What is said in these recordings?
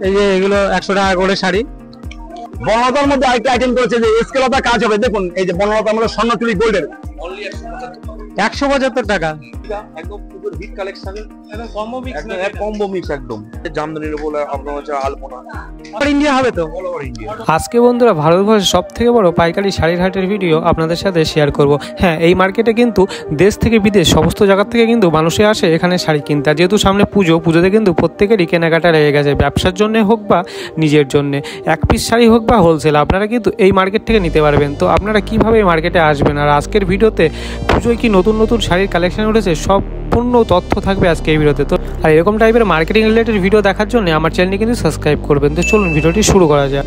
এই যে এগুলো 100 টাকা করে শাড়ি। বনলতার মধ্যে আরেকটা আইটেম করেছে যে স্কেলতা কাজ হবে, দেখুন এই যে বনলতার মধ্যে স্বর্ণ চুরি গোল্ডের 175 টাকা। একদম পুজোর হিট কালেকশন, একদম কম্বো মিক্স একদম জামদানির বলে আপনার হচ্ছে আলপনা ইন্ডিয়া হবে তো। আজকে বন্ধুরা ভারতবর্ষের সব থেকে বড় পাইকারি শাড়ির হাটের ভিডিও আপনাদের সাথে শেয়ার করব। হ্যাঁ, এই মার্কেটে কিন্তু দেশ থেকে বিদেশ সমস্ত জায়গা থেকে কিন্তু মানুষে আসে এখানে শাড়ি কিনতে। আর যেহেতু সামনে পুজোতে কিন্তু প্রত্যেকেরই কেনাকাটা লেগে গেছে, ব্যবসার জন্য হোক বা নিজের জন্য, এক পিস শাড়ি হোক বা হোলসেল, আপনারা কিন্তু এই মার্কেট থেকে নিতে পারবেন। তো আপনারা কীভাবে এই মার্কেটে আসবেন আর আজকের ভিডিওতে পুজোয় কি নতুন নতুন শাড়ির কালেকশন উঠেছে সম্পূর্ণ তথ্য থাকবে আজকে এই ভিডিওতে। তো আর এরকম টাইপের মার্কেটিং রিলেটেড ভিডিও দেখার জন্য আমার চ্যানেলটি কিন্তু সাবস্ক্রাইব করবেন। তো চলুন ভিডিওটি শুরু করা যাক।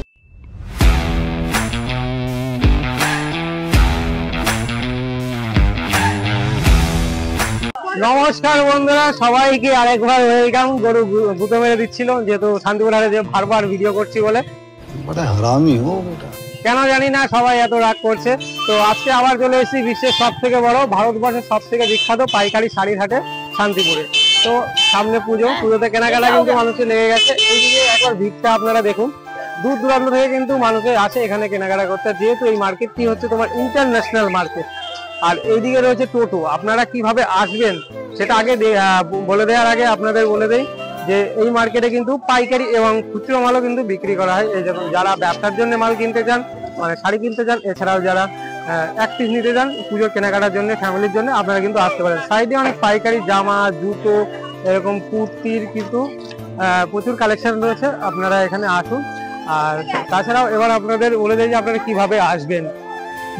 নমস্কার বন্ধুরা, সবাইকে আরেকবার ওয়েলকাম। গরু গুঁতো মেরে দিচ্ছিল যেহেতু শান্তিপুর হাটে যে বারবার ভিডিও করছি বলে, কেন জানি না সবাই এত রাগ করছে। তো আজকে আবার চলে এসেছি বিশ্বের সব থেকে বড়, ভারতবর্ষের সব থেকে বিখ্যাত পাইকারি শাড়ির হাটে শান্তিপুরে। তো সামনে পুজোতে কেনাকাটা কিন্তু মানুষের লেগে গেছে। এইদিকে একবার ভিড়টা আপনারা দেখুন, দূর দূরান্ত থেকে কিন্তু মানুষের আসে এখানে কেনাকাটা করতে। যেহেতু এই মার্কেটটি হচ্ছে তোমার ইন্টারন্যাশনাল মার্কেট, আর এইদিকে রয়েছে টোটো। আপনারা কিভাবে আসবেন সেটা আগে বলে দেওয়ার আগে আপনাদের বলে দেই যে এই মার্কেটে কিন্তু পাইকারি এবং খুচরো মালও কিন্তু বিক্রি করা হয়। এই যখন যারা ব্যবসার জন্য মাল কিনতে চান, মানে শাড়ি কিনতে চান, এছাড়াও যারা এক পিস নিতে চান পুজোর কেনাকাটার জন্য, ফ্যামিলির জন্য, আপনারা কিন্তু আসতে পারেন। সাইডে অনেক পাইকারি জামা, জুতো, এরকম কুর্তির কিন্তু প্রচুর কালেকশন রয়েছে। আপনারা এখানে আসুন। আর তাছাড়াও এবার আপনাদের বলে দেয় যে আপনারা কিভাবে আসবেন।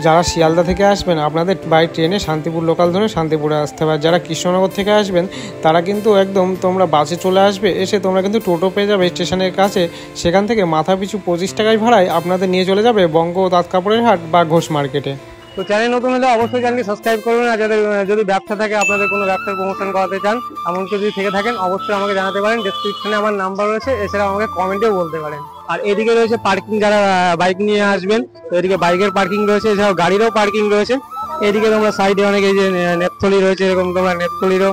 যারা শিয়ালদা থেকে আসবেন আপনাদের বাই ট্রেনে শান্তিপুর লোকাল ধরে শান্তিপুরে আসতে হবে। যারা কৃষ্ণনগর থেকে আসবেন তারা কিন্তু একদম তোমরা বাসে চলে আসবে, এসে তোমরা কিন্তু টোটো পেয়ে যাবে স্টেশনের কাছে। সেখান থেকে মাথা পিছু 25 টাকায় ভাড়ায় আপনাদের নিয়ে চলে যাবে বঙ্গ তাঁত কাপড়ের হাট বা ঘোষ মার্কেটে। তো চ্যানেল নতুন হলে অবশ্যই চ্যানেলটি সাবস্ক্রাইব করবেন। আর যাদের যদি ব্যবসা থাকে, আপনাদের কোনো ব্যবসার প্রমোশন করাতে চান, এমন কেউ যদি থেকে থাকেন অবশ্যই আমাকে জানাতে পারেন। ডেসক্রিপশনে আমার নাম্বার রয়েছে, এছাড়াও আমাকে কমেন্টেও বলতে পারেন। আর এদিকে রয়েছে পার্কিং, যারা বাইক নিয়ে আসবেন তো এদিকে বাইকের পার্কিং রয়েছে, এছাড়াও গাড়িরও পার্কিং রয়েছে। এদিকে তোমরা সাইডে অনেক এই যে নেটথলি রয়েছে, এরকম তোমরা নেটথলিরও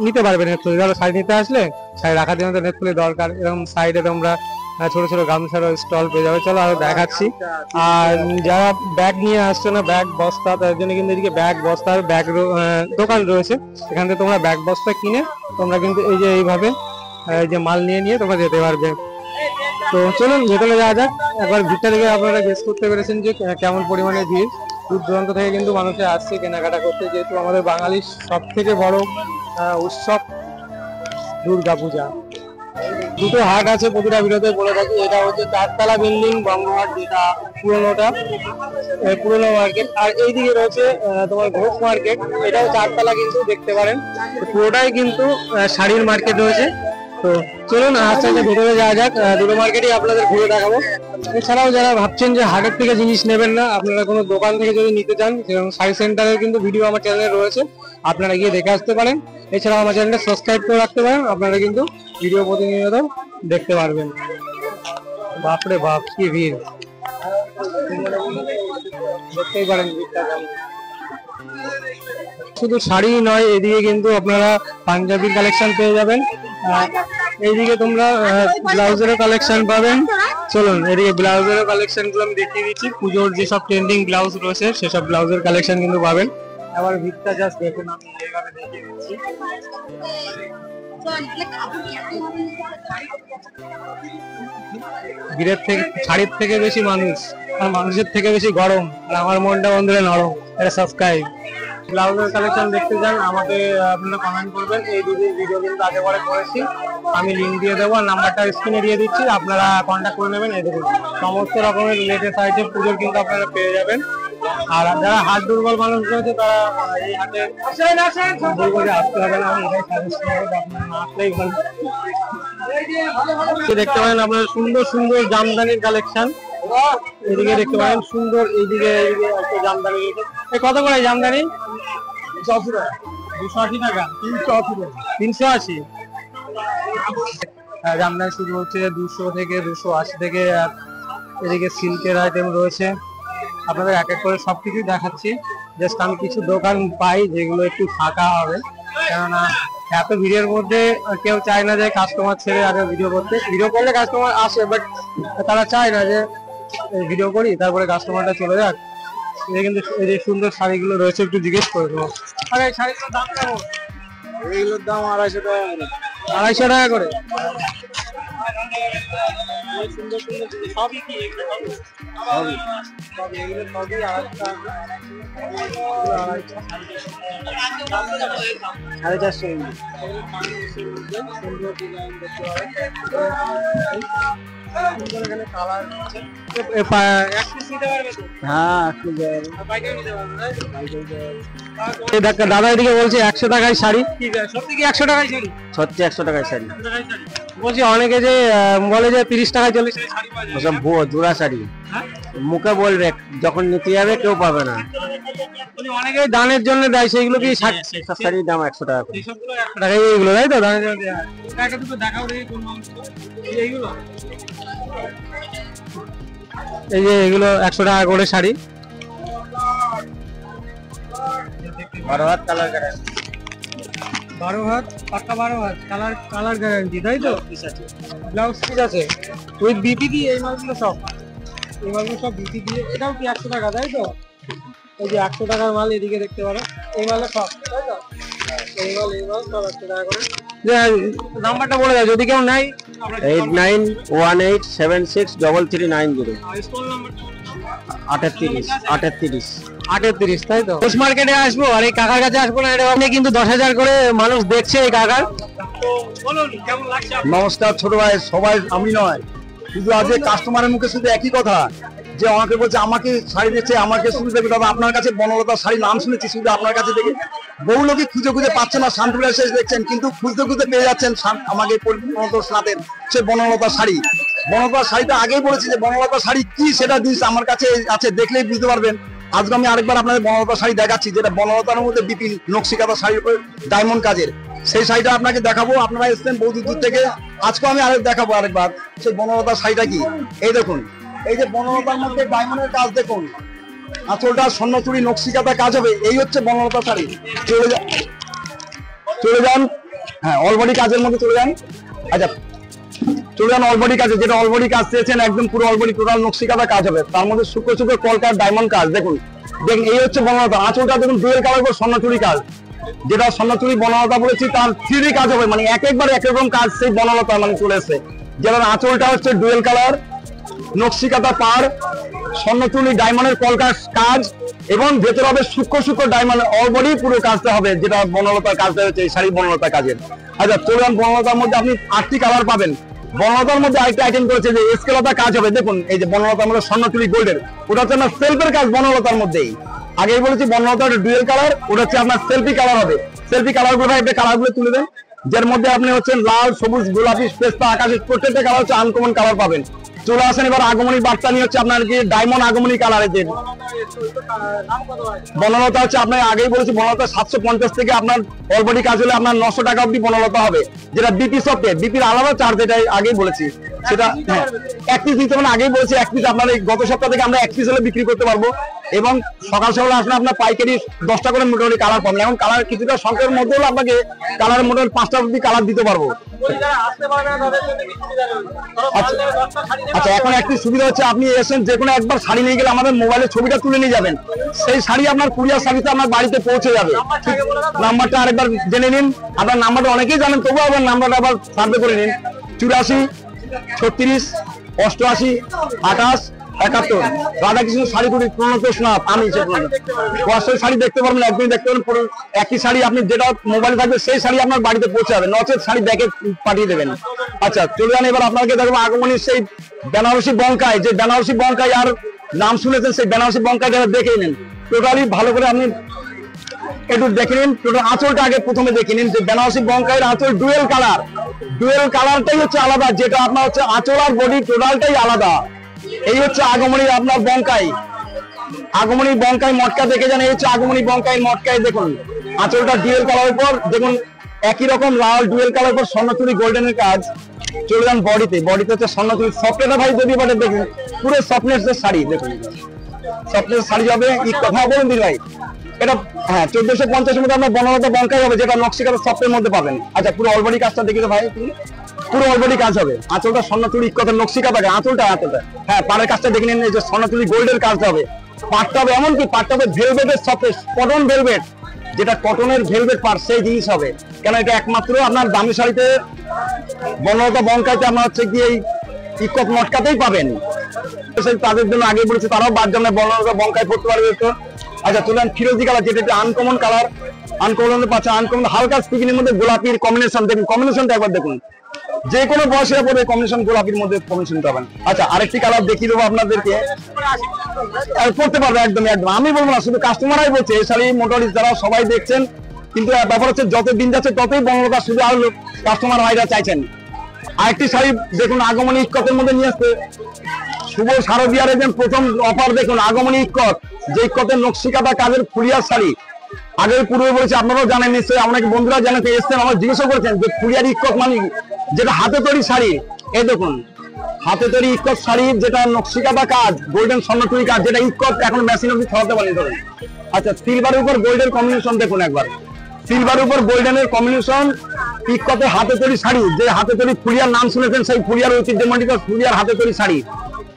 নিতে পারবে। নেটথলি ধরো শাড়ি নিতে আসলে শাড়ি রাখার জন্য তো নেটথলি দরকার। এরকম সাইডে তোমরা ছোট ছোট গামছারও স্টল পেয়ে যাবে। চলো আরো দেখাচ্ছি। আর যারা ব্যাগ নিয়ে আসছো না, ব্যাগ বস্তা, তার জন্য কিন্তু এদিকে ব্যাগ বস্তার দোকান রয়েছে। এখান থেকে তোমরা ব্যাগ বস্তা কিনে তোমরা কিন্তু এই যে এইভাবে এই যে মাল নিয়ে তোমরা যেতে পারবে। তো চলুন ভেতরে যাওয়া যাক। একবার ভিড়টা দেখে আপনারা গেস করতে পেরেছেন যে কেমন পরিমাণে ভিড়। দূর দূরান্ত থেকে কিন্তু মানুষে আসছে কেনাকাটা করতে, যেহেতু আমাদের বাঙালির সব থেকে বড় উৎসব দুর্গাপূজা। দুটো হাট আছে প্রতিটা ভিডিওতে বলে থাকি। এটা হচ্ছে 4 তলা বিল্ডিং বঙ্গহাট, যেটা পুরোনো মার্কেট। আর এইদিকে রয়েছে তোমার ঘোষ মার্কেট, এটাও 4 তলা কিন্তু দেখতে পারেন। পুরোটাই কিন্তু শাড়ির মার্কেট রয়েছে। তো চলুন আস্তে আস্তে ভেতরে যাওয়া যাক। দুটো মার্কেটই আপনাদের ঘুরে দেখাবো। এছাড়াও যারা ভাবছেন যে হাটের থেকে জিনিস নেবেন না, আপনারা কোনো দোকান থেকে যদি নিতে চান, সেরকম শাড়ি সেন্টারের কিন্তু ভিডিও আমার চ্যানেলে রয়েছে, আপনারা গিয়ে দেখে আসতে পারেন। এছাড়াও আমার চ্যানেলটা সাবস্ক্রাইব করে রাখতে পারেন, আপনারা কিন্তু ভিডিও প্রতিনিয়ত দেখতে পারবেন। বাপরে বাপ কি ভিড়, দেখতেই পারেন ভিড়টা কেমন। শুধু শাড়ি নয়, এদিকে কিন্তু আপনারা পাঞ্জাবির কালেকশন পেয়ে যাবেন। এইদিকে তোমরা ব্লাউজেরও কালেকশন পাবেন। চলুন এদিকে ব্লাউজেরও কালেকশন গুলো আমি দেখিয়ে দিচ্ছি। পুজোর যেসব ট্রেন্ডিং ব্লাউজ রয়েছে সেসব ব্লাউজের কালেকশন কিন্তু পাবেন। আবার ভিড়টা জাস্ট দেখুন, আমি এইভাবে দেখিয়ে দিচ্ছি। ভিড়ের থেকে শাড়ির থেকে বেশি মানুষ, আর মানুষের থেকে বেশি গরম, আর আমার মনটা বন্ধুরা নরম। এটা সাবস্ক্রাইব। ব্লাউজের কালেকশন দেখতে চান আমাকে আপনারা কমেন্ট করবেন। এই দুদিন ভিডিও কিন্তু আগে পরে করেছি, আমি লিঙ্ক দিয়ে দেবো, নাম্বারটা স্ক্রিনে দিয়ে দিচ্ছি, আপনারা কন্ট্যাক্ট করে নেবেন। এই দেখুন সমস্ত রকমের লেটেস্ট আইটেম পুজোর কিন্তু আপনারা পেয়ে যাবেন। আর যারা হাত দুর্বল মানুষ রয়েছে তারা এই হাটে বলবো যে আসতে হবে না, আমি এটাই সাজেস্ট করবো, আপনারা না আসলেই ভালো। দেখতে পারেন আপনারা সুন্দর সুন্দর জামদানির কালেকশন। এদিকে দেখতে পারেন সুন্দর, এইদিকে একটা জামদানি। কত করে জামদানি? 280 টাকা। 380 জামদানি শুরু হচ্ছে 200 থেকে 280 থেকে। আর এদিকে সিল্কের আইটেম রয়েছে। আপনাদের এক এক করে সবকিছু দেখাচ্ছি। জাস্ট আমি কিছু দোকান পাই যেগুলো একটু ফাঁকা হবে, কেননা এত ভিডিওর মধ্যে কেউ চায় না যে কাস্টমার ছেড়ে আগে ভিডিও করতে। ভিডিও করলে কাস্টমার আসে, বাট তারা চায় না যে ভিডিও করি তারপরে কাস্টমারটা চলে যাক। এই কিন্তু এই যে সুন্দর শাড়িগুলো রয়েছে, একটু জিজ্ঞেস করে দেবো। আরে এই শাড়িগুলোর দাম কেমন? এইগুলোর দাম 250 টাকা। 250 টাকা করে। সুন্দর সুন্দর সবই কি এগুলো? সবই এগুলো সবই 250 টাকা। 450 সুন্দর ডিজাইন দেখতে পাবেন। সুন্দর এখানে কালার আছে। এক পিস নিতে পারবে তো? হ্যাঁ, একটু পাইকারি নিতে পারবে না? এই দাদা এদিকে বলছে 100 টাকায় শাড়ি। ঠিক আছে, সত্যি কি 100 টাকায় শাড়ি? সত্যি 100 টাকায় শাড়ি। বলছি অনেকে যে বলে যে 30 টাকায় 40 টাকায় শাড়ি পাওয়া যায়। ওসব ভুয়ো জোড়া শাড়ি, মুখে বলবে, যখন নিতে যাবে কেউ পাবে না। অনেকে দানের জন্য দেয়, সেইগুলো কি সব শাড়ির দাম 100 টাকা করে। এইসবগুলো 100 টাকা, এইগুলো তাই তো দানের জন্য দেয়া। একটা দুটো দেখাও দেখি কোন মাংস এইগুলো। এই যে এগুলো 100 টাকা করে শাড়ি। 12 হাত কালার গ্যারান্টি। 12 হাত পাক্কা 12 হাত কালার গ্যারান্টি, তাই তো? ব্লাউজ পিস আছে উইথ বিপি দিয়ে। এই মালগুলো সব বিপি দিয়ে। এটাও কি 100 টাকা, তাই তো? এই যে 100 টাকার মাল এদিকে দেখতে পারো, এই মালটা সব, তাই তো? এই মাল সব 100 টাকা করে। নাম্বারটা বলে দাও যদি কেউ নাই। 8918763390। 38, তাই তো? পোস্ট মার্কেটে আসবো আর এই কাকার কাছে আসবো না, এটা আপনি কিন্তু 10,000 করে মানুষ দেখছে এই কাকার। নমস্কার ছোট ভাই, সবাই আমি নয়, শুধু আজ কাস্টমারের মুখে শুধু একই কথা যে আমাকে বলছে আমাকে শাড়ি দিচ্ছে, আমাকে শুধু দেখে দাদা আপনার কাছে বনলতা শাড়ি নাম শুনেছি, শুধু আপনার কাছে দেখে বহু লোকই খুঁজে পাচ্ছে না। শান্তিপুরে এসে দেখছেন, কিন্তু খুঁজতে পেয়ে যাচ্ছেন আমাকে সাথের সে বনলতা শাড়ি। বনলতা শাড়িটা আগেই বলেছি যে বনলতা শাড়ি কি সেটা জিনিস আমার কাছে আছে, দেখলেই বুঝতে পারবেন। আজকে আমি আরেকবার আপনাদের বনলতা শাড়ি দেখাচ্ছি, যেটা বনলতার মধ্যে বিপিন নকশিকাতা শাড়ির উপরে ডায়মন্ড কাজের। সেই শাড়িটা আপনাকে দেখাবো, আপনারা এসছেন বহু দূর থেকে, আজকে আমি দেখাবো আরেকবার সেই বনলতা শাড়িটা কি। এই দেখুন, এই যে বনলতার মধ্যে ডায়মন্ডের কাজ দেখুন, আঁচলটা স্বর্ণচুরি নকশিকাতা কাজ হবে। এই হচ্ছে বনলতা শাড়ি। চলে যান, হ্যাঁ অলবডি কাজের মধ্যে চলে যান। আচ্ছা চলে যান অলবডি কাজে, যেটা অলবডি কাজ চেয়েছেন একদম পুরো অলবডি টোটাল নকশিকাতা কাজ হবে, তার মধ্যে শুক্র কলকার ডায়মন্ড কাজ। দেখুন এই হচ্ছে বনলতা। আঁচলটা দেখুন ডুয়েল কালার করে স্বর্ণচুরি কাজ, যেটা স্বর্ণচুরি বনলতা বলেছি তার 3D কাজ হবে, মানে একবার এক রকম কাজ সেই বনলতা মানে চলে এসছে। যেটার আঁচলটা হচ্ছে ডুয়েল কালার নকশিকাতা পার, স্বর্ণচুরি ডায়মন্ডের কলকার কাজ, এবং ভেতরে হবে সূক্ষ্ম ডায়মন্ড অলবডি পুরো কাজটা হবে, যেটা বনলতার কাজটা হচ্ছে এই শাড়ি বনলতা কাজের। আচ্ছা চলুন, বনলতার মধ্যে আপনি 8টি কালার পাবেন। বনলতার মধ্যে আরেকটা আইটেম করেছে যে স্কেলতা কাজ হবে। দেখুন এই যে বনলতার মধ্যে স্বর্ণচুরি গোল্ডের, ওটা হচ্ছে আপনার সেলফের কাজ বনলতার মধ্যেই। আগেই বলেছি বনলতার ডুয়েল কালার, ওটা হচ্ছে আপনার সেলফি কালার হবে। সেলফি কালার গুলো একটা কালার গুলো তুলে দেন, যার মধ্যে আপনি হচ্ছেন লাল, সবুজ, গোলাপি, পেস্তা, আকাশি, প্রত্যেকটা কালার হচ্ছে আনকমন কালার পাবেন। চলে আসেন এবার আগমনী বার্তা নিয়ে, হচ্ছে আপনার কি ডায়মন্ড আগমনী কালারের যে বনলতা হচ্ছে আপনার আগেই বলেছি বনলতা 750 থেকে আপনার অলবডি কাজ হলে আপনার 900 টাকা অব্দি বনলতা হবে, যেটা বিপি সফটে বিপির আলাদা চার্জ, যেটা আগেই বলেছি সেটা। এক পিস দিতে মানে আগেই বলেছি এক পিস আপনার এই গত সপ্তাহ থেকে আমরা এক পিস হলে বিক্রি করতে পারবো, এবং সকাল আসলে আপনার পাইকারি 10টা করে মোটামুটি কালার পাবেন। এখন কালার কিছুটা সংখ্যার মধ্যে হলে আপনাকে কালারের মোটামুটি 5টা অব্দি কালার দিতে পারবো। আচ্ছা এখন একটি সুবিধা হচ্ছে, আপনি এসেন যে কোনো একবার শাড়ি নিয়ে গেলে আমাদের মোবাইলে ছবিটা তুলে নিয়ে যাবেন, সেই শাড়ি আপনার কুরিয়ার সার্ভিসে আপনার বাড়িতে পৌঁছে যাবে। নাম্বারটা আরেকবার জেনে নিন, আপনার নাম্বারটা অনেকেই জানেন, তবুও আবার নাম্বারটা আবার সার্ভে করে নিন। 84 36 88 28 71। রাধাকৃষ্ণ শাড়ি কুড়ি প্রণতোষনাথ, আমি শাড়ি দেখতে পারবেন, একদিন দেখতে পারবেন একই শাড়ি আপনি যেটা মোবাইলে থাকবে সেই শাড়ি আপনার বাড়িতে পৌঁছে যাবে, নচেত শাড়ি ব্যাগে পাঠিয়ে দেবেন। আচ্ছা চলে যান, এবার আপনাকে দেখবো আগমনীর সেই বেনারসি বঙ্কাই, যে বেনারসি বঙ্কাই আর নাম শুনেছেন, সেই বেনারসি বঙ্কাইটা দেখে নিন টোটালি ভালো করে, আপনি একটু দেখে নিন। টোটাল আঁচলটা আগে প্রথমে দেখে নিন, যে বেনারসি বঙ্কাইয়ের আঁচল ডুয়েল কালারটাই হচ্ছে আলাদা, যেটা আপনার হচ্ছে আঁচল আর বডি টোটালটাই আলাদা। এই হচ্ছে আগমনী আপনার বঙ্কাই, আগমনী বঙ্কাই মটকা দেখে যান। এই হচ্ছে আগমনী বঙ্কাই মটকাই, দেখুন আঁচলটা ডুয়েল কালার উপর, দেখুন একই রকম লাল ডুয়েল কালার উপর স্বর্ণচুরি গোল্ডেনের কাজ। চলে যান বডিতে হচ্ছে স্বর্ণচুরি সফটওয়্যার ভাই, যদি বটে দেখুন পুরো সফটনেস শাড়ি, দেখুন সফটনেস শাড়ি হবে। কথা বলুন দিদি ভাই, এটা হ্যাঁ 1450 মধ্যে আপনার বনলতা বঙ্কাই হবে, যেটা নকশিকাতা সফটের মধ্যে পাবেন। আচ্ছা পুরো অলবডি কাজটা দেখি তো ভাই, পুরো অলবডি কাজ হবে। আঁচলটা স্বর্ণচুরি ইক্কতের নকশিকাতা, আঁচলটা হ্যাঁ পাড়ের কাজটা দেখে নিন, এই যে স্বর্ণচুরি গোল্ডের কাজটা হবে। পাটটা হবে এমনকি পাটটা হবে ভেলভেটের সফট, কটন ভেলভেট, যেটা কটনের ভেলভেট পাট সেই জিনিস হবে। কেন এটা একমাত্র আপনার দামি শাড়িতে বনলতা বঙ্কাইতে আপনার হচ্ছে কি এই ইক্কত মটকাতেই পাবেন। তাদের জন্য আগে বলেছে তারাও বাদ জন্য বনলতা বঙ্কায় পড়তে পারবে তো। আচ্ছা চলেন ফিরোজি কালার, যেটা একটু আনকমন কালার, আনকমন পাচ্ছে, আনকমন হালকা স্পিকিনের মধ্যে গোলাপির কম্বিনেশন। দেখুন কম্বিনেশনটা একবার দেখুন, যে কোনো বয়সের পরে কম্বিনেশন গোলাপির মধ্যে কম্বিনেশন পাবেন। আচ্ছা আরেকটি কালার দেখিয়ে দেবো আপনাদেরকে, পড়তে পারবে একদম একদম, আমি বলবো না, শুধু কাস্টমারই বলছে। এই শাড়ি মোটামুটি যারা সবাই দেখছেন, কিন্তু ব্যাপার হচ্ছে যত দিন যাচ্ছে ততই বনলতা শুধু আর কাস্টমার ভাইরা চাইছেন। আরেকটি শাড়ি দেখুন আগমনী ইক্কতের মধ্যে নিয়ে আসছে, শুভ শারদিয়ার একদম প্রথম অফার দেখুন, আগমনী ইক্কত, যে ইক্কতের নকশিকাতা কাজের ফুলিয়ার শাড়ি। আগে পূর্বে বলেছি, আপনারাও জানেন নিশ্চয়ই, অনেক বন্ধুরা জানেন, এসছেন আমার জিজ্ঞাসা করেছেন যে ফুলিয়ার ইক্কত মানে যেটা হাতে তৈরি শাড়ি। এই দেখুন হাতে তৈরি ইক্কত শাড়ি, যেটা নকশিকাতা কাজ, গোল্ডেন স্বর্ণচুরি কাজ, যেটা ইক্কত এখন মেশিন অব্দি ছড়াতে পারেন ধরুন। আচ্ছা সিলভারের উপর গোল্ডের কম্বিনেশন দেখুন একবার, সিলভার উপর গোল্ডেনের কম্বিনেশন, ইক্কতের হাতে তৈরি শাড়ি, যে হাতে তৈরি ফুলিয়ার নাম শুনেছেন, সেই ফুলিয়ার ঐতিহ্যমণ্ডিত ফুলিয়ার হাতে তৈরি শাড়ি,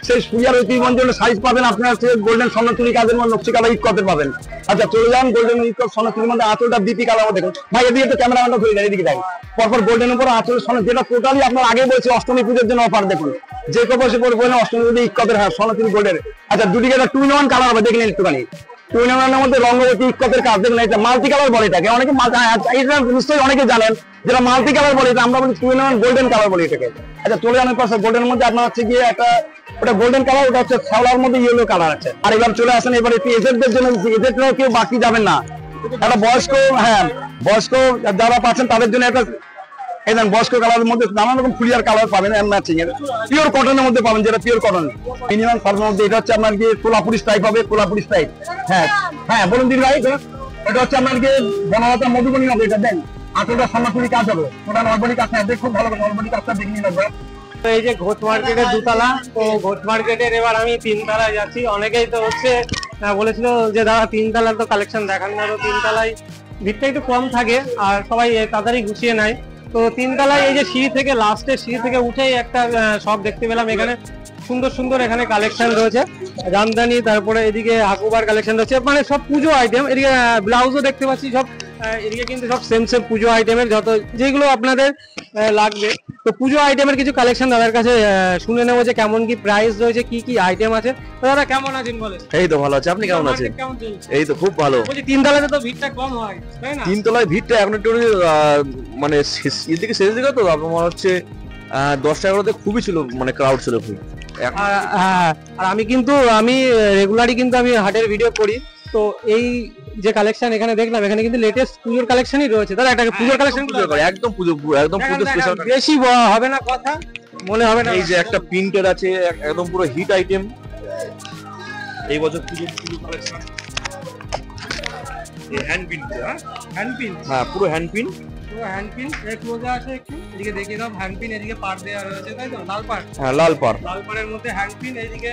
সেই ফুলিয়ার ঐতিহ্যমণ্ডিত সাইজ পাবেন আপনার গোল্ডেন স্বর্ণচুরি কাজের মধ্যে নকশিকাতা ইক্কতের পাবেন। আচ্ছা চলে যান গোল্ডেন ইক্কত স্বর্ণচুরির মধ্যে আঁচলটা বিপি কালার দেখুন ভাই, এদিকে তো ক্যামেরাম্যানটা ধরে যায়, এদিকে দেখ পরপর গোল্ডেন উপর আঁচলের স্বর্ণ, যেটা টোটালি আপনার আগে বলছি অষ্টমী পুজোর জন্য অফার দেখুন, যে কো বসে পড়বে অষ্টমী পুজো ইক্কতের হ্যাঁ স্বর্ণচুরি গোল্ডের। আচ্ছা দুদিকে একটা 2-in-1 কালার হবে, দেখলেন একটুখানি 2-in-1 মধ্যে রঙ্গবতী ইক্কতের কাজ দেখুন, এটা মাল্টি কালার বলে এটাকে, অনেকে এটা নিশ্চয়ই অনেকে জানেন, যেটা মাল্টি কালার বলে, এটা আমরা বলি 2-in-1 গোল্ডেন কালার বলি এটাকে। আচ্ছা চলে যাওয়ার পাশে গোল্ডেনের মধ্যে আপনার হচ্ছে গিয়ে একটা, ওটা গোল্ডেন কালার, ওটা হচ্ছে শ্যাওলার মধ্যে ইয়েলো কালার আছে। আর এবার চলে আসেন এবার একটু এজেন্টদের জন্য, এজেন্টরাও কেউ বাকি যাবেন না, একটা বয়স্ক, হ্যাঁ বয়স্ক যারা পাচ্ছেন তাদের জন্য একটা এই দেখেন বয়স্ক কালারের মধ্যে নানান রকম ফুলিয়ার কালার পাবেন, ম্যাচিং এর পিওর কটনের মধ্যে পাবেন, যেটা পিওর কটন মিনিমাম সাইজের মধ্যে। এটা হচ্ছে আপনার কি কোলাপুরি টাইপ হবে, কোলাপুরি টাইপ। হ্যাঁ হ্যাঁ বলুন দিদি ভাই, এটা হচ্ছে আপনার কি বনলতা মধুবনী হবে, এটা দেন আঁচলটা স্বর্ণচুরি কাজ হবে, ওটা নরবডি কাজ না, খুব ভালো নরবডি কাজটা দেখে নিন একবার। তো এই যে ঘোষ মার্কেটের দুতলা, তো ঘোষ মার্কেটের এবার আমি 3 তলায় যাচ্ছি। অনেকেই তো হচ্ছে বলেছিল যে দাদা 3 তলার তো কালেকশন দেখান না, তো 3 তলায় ভিড়টা একটু কম থাকে আর সবাই তাড়াতাড়ি গুছিয়ে নেয়। তো 3 তলায় এই যে সিঁড়ি থেকে লাস্টের সিঁড়ি থেকে উঠেই একটা শপ দেখতে পেলাম, এখানে সুন্দর সুন্দর এখানে কালেকশন রয়েছে, জামদানি, তারপরে এদিকে হাকুবার কালেকশন রয়েছে, মানে সব পুজো আইটেম। এদিকে ব্লাউজও দেখতে পাচ্ছি সব, এদিকে কিন্তু সব সেম সেম পুজো আইটেমের যত যেগুলো আপনাদের লাগবে। তো পুজো আইটেমের কিছু কালেকশন দাদার কাছে শুনে নেবো যে কেমন কি প্রাইস রয়েছে, কি কি আইটেম আছে। তো দাদা কেমন আছেন বলেন? এই তো ভালো আছে, আপনি কেমন আছেন? এই তো খুব ভালো। বলছি 3 তলাতে তো ভিড়টা কম হয় তাই না? 3 তলায় ভিড়টা এখন একটু মানে এদিকে শেষ দিকে তো আমার হচ্ছে 10-11তে খুবই ছিল, মানে ক্রাউড ছিল খুব। হ্যাঁ আর আমি রেগুলারই কিন্তু আমি হাটের ভিডিও করি, তো এই যে কালেকশন এখানে দেখলাম, এখানে কিন্তু লেটেস্ট পুজোর কালেকশনই রয়েছে। দাদা একটা পুজোর কালেকশন একদম পুজো, একদম পুজো স্পেশাল, বেশি হবে না কথা মনে হবে না। এই যে একটা প্রিন্টের আছে, একদম পুরো হিট আইটেম এই বছর পুজো কালেকশন, এই হ্যান্ড পিন, হ্যান্ড পিন, হ্যাঁ পুরো হ্যান্ড পিন, পুরো হ্যান্ড পিন ক্লোজে আছে একটু, এদিকে দেখিয়ে দাও হ্যান্ড পিন, এদিকে পার দেওয়া রয়েছে তাই তো, লাল পার, হ্যাঁ লাল পার, লাল পারের মধ্যে হ্যান্ড পিন, এইদিকে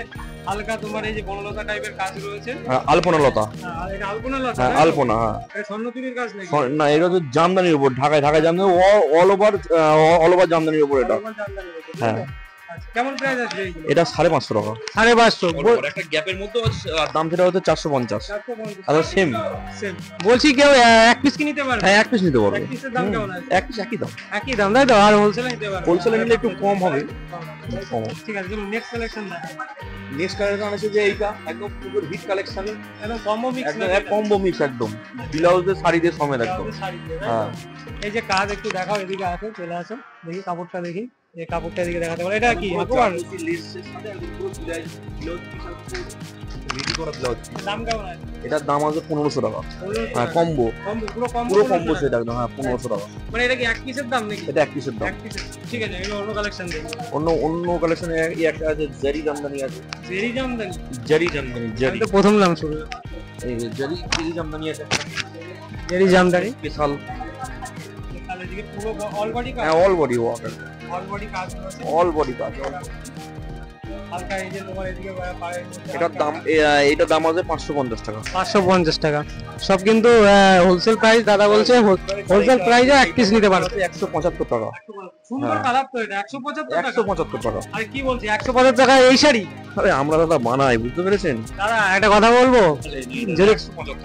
হালকা তোমার এই যে বনলতা টাইপের কাজ রয়েছে, হ্যাঁ আলপনা লতা, আর এটা আলপনা লতা, হ্যাঁ আলপনা, হ্যাঁ এটা স্বর্ণচুরির কাজ নাকি? না এটা তো জামদানির উপর, ঢাকায় জামদানি, অল ওভার জামদানির উপর এটা। হ্যাঁ কেমন প্রাইস আছে এইগুলো? এটা 550 টাকা, 550। একটা গ্যাপের মধ্যে দাম সেটা হচ্ছে 450, আর সেম। বলছি কেউ এক পিস কি নিতে পারবে? হ্যাঁ এক পিস নিতে পারবে, এক পিসের দাম কেমন আছে? এক পিস একই দাম, একই দাম তাই তো, আর হোলসেলে নিতে পারবে? হোলসেলে নিলে একটু কম হবে। ঠিক আছে, চলুন নেক্সট কালেকশন দেখো। নেক্সট কালেকশন আছে যে এইটা একদম পুরো হিট কালেকশন, একদম কম্বো মিক্স, একদম এক কম্বো মিক্স, একদম ব্লাউজের শাড়ি দিয়ে সমেত একদম। হ্যাঁ এই যে কাজ একটু দেখাও, এদিকে আসো, চলে আসো, দেখি কাপড়টা দেখি, এই কাপড়টা এদিকে দেখাতে পারো, এটা কি হাকুবার? দাম কেমন আছে? এটার দাম আছে 1500 টাকা, হ্যাঁ কম্বো, পুরো কম্বো সেট একদম, হ্যাঁ 1500 টাকা। মানে এটা কি এক পিসের দাম নাকি? এটা এক পিসের দাম, এক পিসের। ঠিক আছে, এগুলো অন্য কালেকশন দেখি। অন্য কালেকশনে একটা আছে জারি জামদানি আছে, জেরি জামদানি, জারি জামদানি, জারি তো প্রথম নাম শুরু, এই যে জারি জামদানি আছে, জেরি জামদানি স্পেশাল, তাহলে এদিকে পুরো অল বডি কাজ, হ্যাঁ all body work, all body কাজ আছে, অল বডি কাজ। হালকা এই যে তোমার এদিকে পাড়ের মধ্যে এটার দাম এইটার দাম আছে 550 টাকা। 550 টাকা। সব কিন্তু হোলসেল প্রাইস, দাদা বলছে হোলসেল প্রাইসে এক পিস নিতে পারো। 175 টাকা। সুন্দর কালার তো এটা, 175 টাকা। 175 টাকা। আরে কি বলছি, 175 টাকা এই শাড়ি? আরে আমরা দাদা বানাই, বুঝতে পেরেছেন? দাদা একটা কথা বলবো, যদি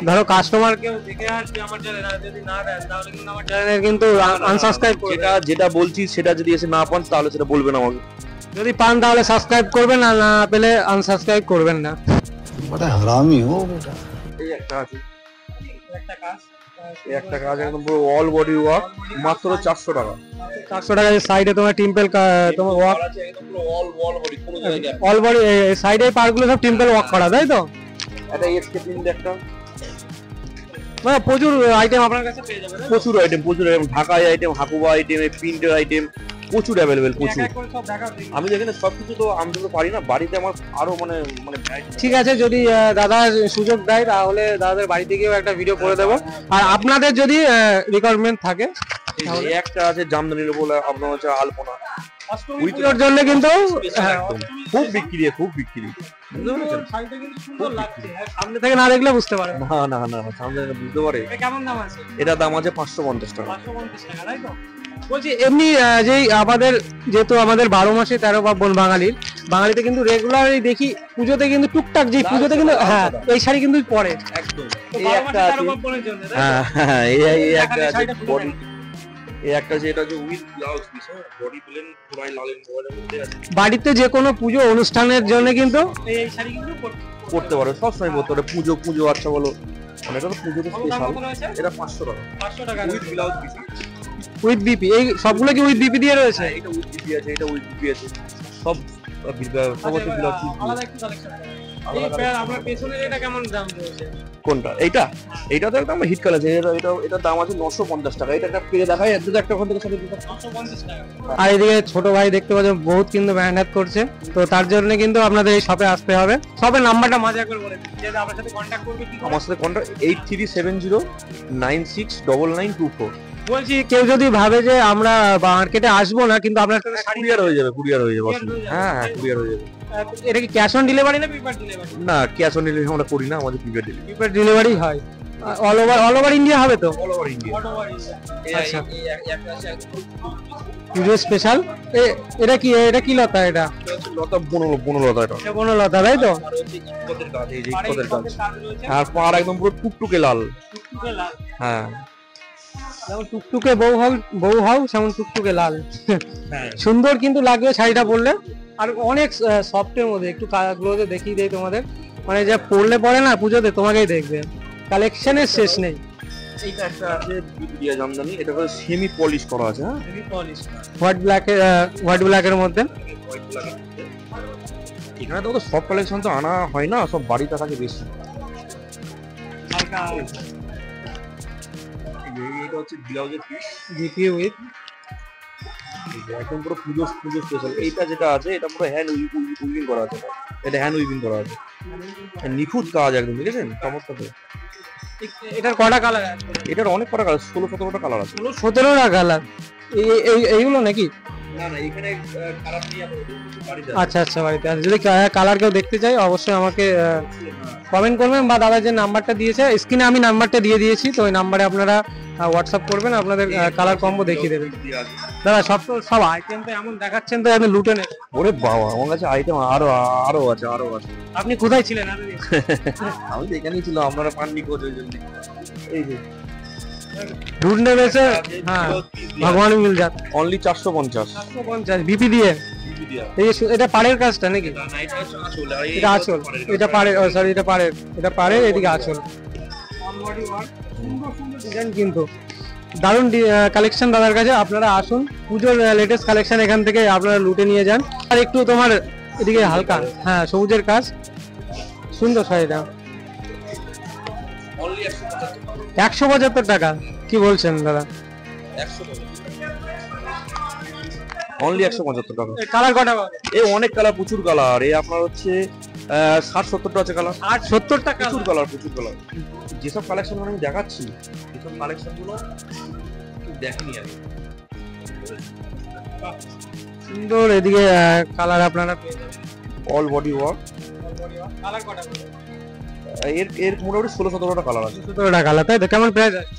ধরো কাস্টমার কেউ দেখে আসবে আমার চ্যানেল, আর যদি না দেন তাহলে কিন্তু আমার চ্যানেল কিন্তু আনসাবস্ক্রাইব করে যেটা যেটা বলছি সেটা যদি এসে না পান তাহলে সেটা বলবেন আমাকে। যদি পান তাহলে সাবস্ক্রাইব করবেন, আর না পেলে আনসাবস্ক্রাইব করবেন না। बड़ा हरामी हो बेटा। এই একটা আছে, একটা কাজ, এই একটা কাজ একদম পুরো অল বডি ওয়ার্ক, মাত্র 400 টাকা। 400 টাকা। সাইডে তোমার টেম্পল, তোমার ওয়ার্ক আছে একদম পুরো অল বডি, কোনো জায়গায় অল বডি, সাইডে পার্টগুলো সব টেম্পল ওয়ার্ক করা, তাই তো? একটা এসকে প্রিন্ট একটা, মানে প্রচুর আইটেম আপনার কাছে পেয়ে যাবেন। প্রচুর আইটেম, প্রচুর আইটেম, ঢাকাই আইটেম, হাকুবা আইটেম, প্রিন্টের আইটেম প্রচুর অ্যাভেলেবেল, প্রচুর। আমি এখানে সবকিছু তো আনতে তো পারি না, বাড়িতে আমার আরো মানে ঠিক আছে, যদি দাদা সুযোগ দেয় তাহলে দাদাদের বাড়িতে গিয়েও একটা ভিডিও করে দেবো। আর আপনাদের যদি রিকোয়ারমেন্ট থাকে, এই একটা আছে জামদানির বলে আপনার হচ্ছে আলপনা, উইথের জন্য কিন্তু একদম খুব বিক্রি, খুব বিক্রি। বুঝতে পেরেছেন? সামনে থেকে না দেখলে বুঝতে পারবেন না। না না না না, সামনে বুঝতে পারে। কেমন দাম আছে? এটা দাম আছে 550 টাকা। 550 টাকা, তাই তো? বলছি এমনি যেই আমাদের, যেহেতু আমাদের 12 মাসে 13 পার্বণ বাঙালিতে কিন্তু রেগুলারই দেখি পুজোতে কিন্তু টুকটাক, যে পুজোতে কিন্তু হ্যাঁ এই শাড়ি কিন্তু পরে একদম। তো এই 12 একটা মাসে আছে, 13 পার্বণের জন্য, তাই তো? হ্যাঁ হ্যাঁ, এই একটা আছে শাড়িটা খুলে বডি, এই একটা আছে, এটা হচ্ছে with blouse piece, body plain পুরাই লালের মোবাইলের মধ্যে আছে। বাড়িতে যে কোনো পুজো অনুষ্ঠানের জন্য কিন্তু এই শাড়ি কিন্তু করতে পারো, সব সময় করতে পারো, পুজো আচ্ছা বলো, মানে এটা তো পুজোতে স্পেশাল। এটা 500 টাকা 500 টাকা with blouse piece. With BP. এই সবগুলো কি উইথ বিপি দিয়ে রয়েছে? এটা উইথ বিপি আছে, এটা উইথ বিপি আছে, সব সব হচ্ছে ব্লাউজ পিস। আলাদা একটু কালেকশন আছে। এই পেয়ার আপনার পেছনের এটা কেমন দাম রয়েছে? কোনটা? এইটা তো একদম হিট কালার আছে। এটার দাম আছে 950 টাকা। এটা একটা পেয়ে দেখাই, এত একটা ওখান থেকে সাথে 950 টাকা। আর এদিকে ছোট ভাই দেখতে পাচ্ছেন বহুত কিন্তু মেহনত করছে, তো তার জন্য কিন্তু আপনাদের এই শপে আসতে হবে। শপের নাম্বারটা মাঝে একবার বলে দিন, যে আপনার সাথে কন্ট্যাক্ট করবে কি করে? আমার সাথে কন্টাক্ট 8370969924। বলছি কেউ যদি ভাবে যে আমরা মার্কেটে আসবো না, কিন্তু আপনার সাথে শাড়ি, কুরিয়ার হয়ে যাবে, কুরিয়ার হয়ে যাবে। Courier হয়ে যাবে। হ্যাঁ হ্যাঁ, কুরিয়ার হয়ে যাবে। এটা কি ক্যাশ অন ডেলিভারি না প্রিপেড ডেলিভারি? না, ক্যাশ অন ডেলিভারি আমরা করি না, আমাদের প্রিপেড ডেলিভারি। প্রিপেড ডেলিভারি হয়। অল ওভার ইন্ডিয়া হবে তো? All over India. আচ্ছা, পুজো স্পেশাল। এটা কি লতা? এটা লতা বনলতা, এটা এটা কোনো লতা, তাই তো? আর হচ্ছে ইকোদের কাজ, এই যে ইকোদের কাজ। আর পাড় একদম পুরো টুকটুকে লাল। হ্যাঁ যেমন টুকটুকে বউ হও সেমন টুকটুকে লাল। হ্যাঁ, সুন্দর কিন্তু লাগবে শাড়িটা পরলে, আর অনেক সফটের মধ্যে। একটু কালারগুলোতে দেখিয়ে দেই তোমাদের, মানে যা পরলে পরে না পুজোতে তোমাকেই দেখবে, কালেকশনের শেষ নেই। এইটা একটা আছে বিবিডিয়া জামদানি, এটা হচ্ছে সেমি পলিশ করা আছে। হ্যাঁ, হোয়াইট ব্ল্যাকের মধ্যে। এখানে তো সব কালেকশন তো আনা হয় না, সব বাড়িতে থাকে বেশি। এটা হচ্ছে ব্লাউজের পিস, জিপি উইথ একদম পুরো পুজো স্পেশাল। এইটা যেটা আছে এটা পুরো হ্যান্ড উইভিং করা আছে, এটা হ্যান্ড উইভিং করা আছে, নিখুঁত কাজ একদম, দেখেছেন? চমৎকার। এটার কটা কালার আছে? এটার অনেক কটা কালার, 16-17টা কালার আছে। 17টা কালার। এইগুলো নাকি? না না, এখানে কালার নিয়ে বাড়িতে আচ্ছা আচ্ছা, বাড়িতে আছে। যদি কালার কেউ দেখতে চাই অবশ্যই আমাকে কমেন্ট করবেন, বা দাদা যে নাম্বারটা দিয়েছে স্ক্রিনে, আমি নাম্বারটা দিয়ে দিয়েছি, তো ওই নাম্বারে আপনারা হোয়াটসঅ্যাপ করবেন, আপনাদের কালার কম্বো দেখিয়ে দেবেন। দাদা সব আইটেম তো এমন দেখাচ্ছেন তো আমি লুটে নেব। ওরে বাবা, আমার কাছে আইটেম আরো আছে। আপনি কোথায় ছিলেন এতদিন? আমি তো এখানেই ছিলাম, আপনারা পাননি কোচ ওই জন্য। এই যে ঢুন্ডে বেছে, হ্যাঁ ভগবান মিল যাত। অনলি 450 বিপি দিয়ে। এই যে এটা পাড়ের কাজটা নাকি? এটা আঁচল, এটা পাড়ের, সরি এটা পাড়ের, এদিকে আঁচল। ডিজাইন কিন্তু দারুণ কালেকশন দাদার কাছে। আপনারা আসুন, পুজোর লেটেস্ট কালেকশন এখান থেকে আপনারা লুটে নিয়ে যান। আর একটু তোমার এদিকে হালকা, হ্যাঁ সবুজের কাজ, সুন্দর শাড়িটা। 175 টাকা? কি বলছেন দাদা? অনলি 175 টাকা। কালার কটা? এই অনেক কালার, প্রচুর কালার। এই আপনার হচ্ছে 60-70টা আছে কালার। 60-70 টাকা? প্রচুর কালার। যেসব কালেকশন আমি দেখাচ্ছি, যেসব কালেকশন গুলো দেখেনি আগে। সুন্দর এদিকে কালার আপনারা পেয়ে যাবেন। All body work. কালার কটা? এর এর মোটামুটি 16-17টা কালার আছে। 17টা কালার, তাই তো? কেমন প্রাইস আছে?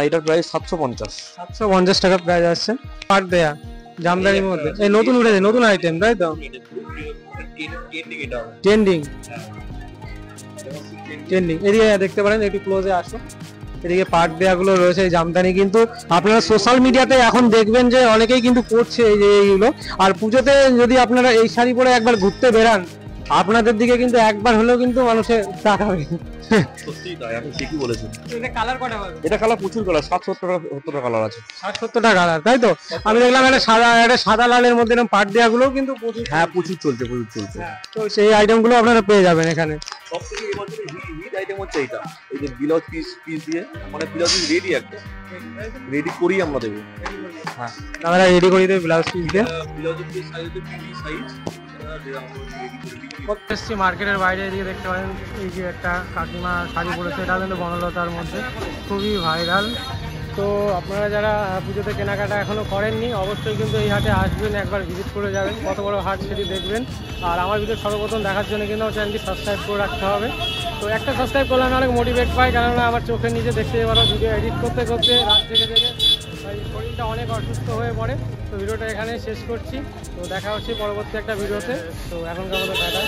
এটার প্রাইস 750। 750 টাকা প্রাইস আসছে। পার দেয়া জামদানির মধ্যে এই নতুন উঠেছে, নতুন আইটেম, তাই তো? Trending trending. এদিকে দেখতে পারেন, একটু ক্লোজে আসো। এদিকে পাট দেয়া গুলো রয়েছে এই জামদানি, কিন্তু আপনারা সোশ্যাল মিডিয়াতে এখন দেখবেন যে অনেকেই কিন্তু করছে এই যে এইগুলো। আর পুজোতে যদি আপনারা এই শাড়ি পরে একবার ঘুরতে বেরান, আপনাদের দিকে কিন্তু একবার হলেও কিন্তু মানুষের তাকাবে। সত্যিই তাই, আপনি ঠিকই বলেছেন। এটা কালার কটা হবে? এটা কালার প্রচুর কালার, 60-70টা কালার আছে। 60-70টা কালার, তাই তো? আমি দেখলাম একটা সাদা লালের মধ্যে এরকম পাট দেয়া গুলো কিন্তু প্রচুর। হ্যাঁ, প্রচুর চলছে, প্রচুর চলছে। তো সেই আইটেম গুলো আপনারা পেয়ে যাবেন এখানে। সব থেকে এবছরের হিট আইটেম হচ্ছে এটা, এই যে ব্লাউজ পিস দিয়ে, মানে ব্লাউজ পিস রেডি, একদম রেডি করেই আমরা দেবো। হ্যাঁ, আমরা রেডি করে দেব ব্লাউজ পিস দিয়ে। ব্লাউজের পিস সাইজ হচ্ছে পিস সাইজ। এসছি মার্কেটের বাইরে, এদিকে দেখতে পারেন এই যে একটা কাকিমা শাড়ি পরেছে, এটা কিন্তু বনলতার মধ্যে খুবই ভাইরাল। তো আপনারা যারা পুজোতে কেনাকাটা এখনো করেননি, অবশ্যই কিন্তু এই হাটে আসবেন, একবার ভিজিট করে যাবেন। কত বড় হাট সেটি দেখবেন। আর আমার ভিডিও সর্বপ্রথম দেখার জন্য কিন্তু আমার চ্যানেলটি সাবস্ক্রাইব করে রাখতে হবে। তো একটা সাবস্ক্রাইব করলে আমি অনেক মোটিভেট পাই, কেননা আমার চোখের নিচে দেখতে পারো ভিডিও এডিট করতে করতে রাত থেকে শরীরটা অনেক অসুস্থ হয়ে পড়ে। তো ভিডিওটা এখানে শেষ করছি। তো দেখা হচ্ছে পরবর্তী একটা ভিডিওতে। তো এখনকার মতো টাটা।